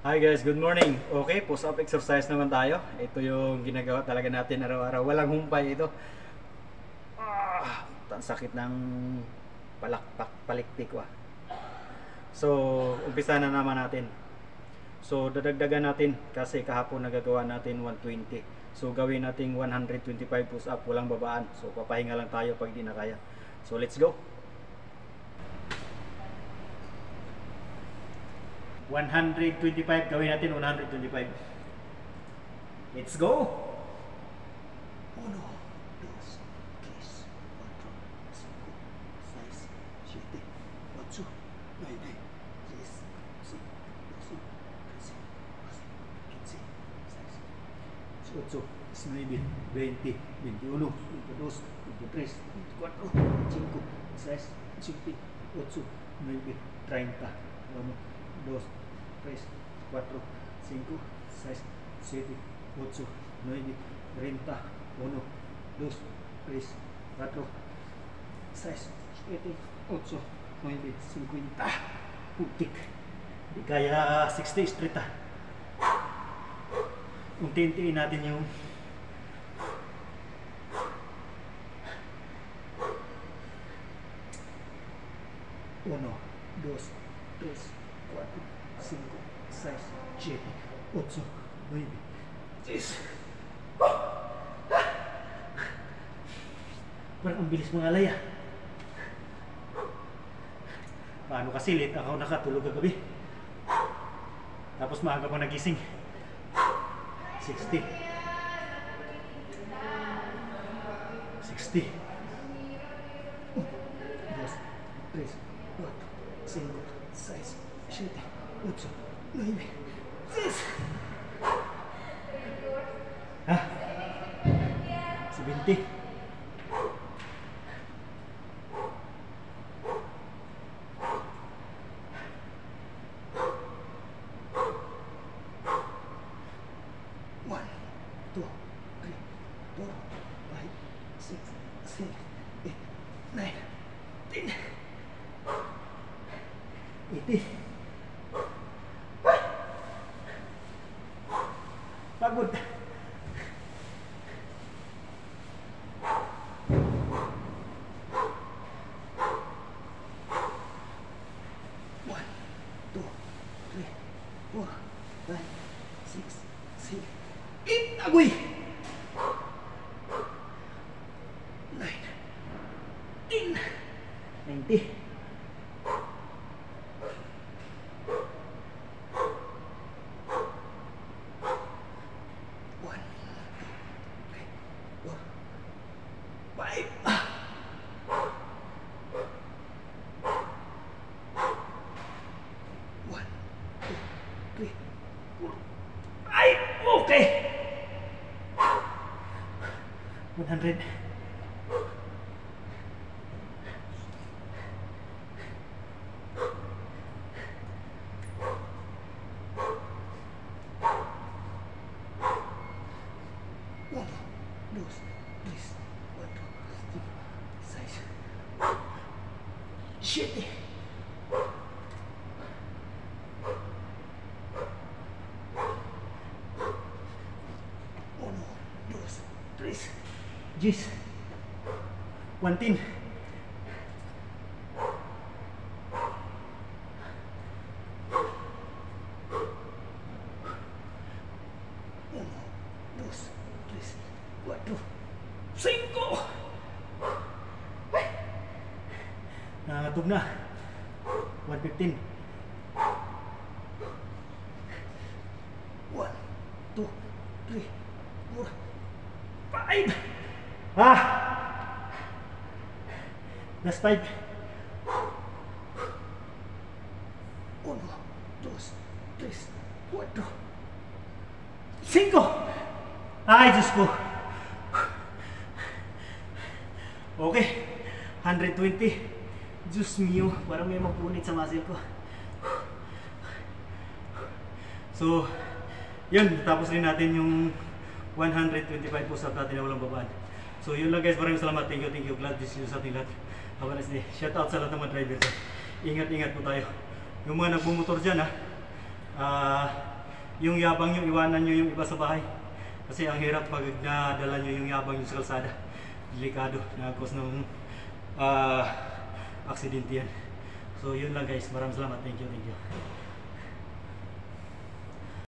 Hi guys, good morning. Okay, push up exercise naman tayo. Ito yung ginagawa talaga natin araw-araw. Walang humpay ito. Ang sakit ng palakpak, paliktik ko. So, umpisa na naman natin. So, dadagdagan natin kasi kahapon nagagawa natin 120. So, gawin natin 125 push up, walang babaan. So, papahinga lang tayo pag di na kaya. So, let's go. 125, gawin natin 125. Let's go! 1, 2, 3, 4, 5, 6, 7, 8, 9, 10, 11, 12, 13, 14, 15, 16, 17, 18, 19, 20, 21, 22, 23, 24, 25, 26, 27, 28, 29, 30, 1, 2, 3, 4, 5, 6, 7, 8, 9, 30, 1, 2, 3, 4, 6, 7, 8, 9, 50. Putik. Di kaya 60 straight ah. Unti-untiin natin yung uno, dos, tres, 4, 5, 6, 7, 8, 9, 10. Parang ang bilis mga alay ah. Paano kasi late ako nakatulog kagabi. Tapos maaga pa nagising. 60. 60. 2, 3, 4, 5, 6, 7, 8, 9, 10. Ha? 70. 1, 2, 3, 4, 5, 6, 7, 8, 9, 10. 80. Pagod. 1, 2, 3, 4, 5, 6, 7, 8. Agoy! 9, 10, 90. 100. Uno, dos, tres, cuatro, cinco, seis, siete. 10, 110. 1, 2, 3, 4, 5. Nangangatog na. 115. 1, 2, 3, 4, 5. That's 5. 1, 2, 3, 4, 5. Ay, Diyos ko. Okay. 120. Diyos mio. Parang may mapunit sa muscle ko. So, yun. Tapos rin natin yung 125 push-up natin na walang babaan. So yun lang guys, maraming salamat. Thank you. Glad to see you sa ating lahat. Have a nice day. Shout out sa lahat ng mga driver. Ingat-ingat po tayo. Yung mga nagbumotor dyan ha, Yung yabang nyo, iwanan nyo yung iba sa bahay. Kasi ang hirap pag nadala nyo yung yabang nyo sa kalsada. Delikado, nakakos ng aksidente yan. So yun lang guys, maraming salamat, thank you.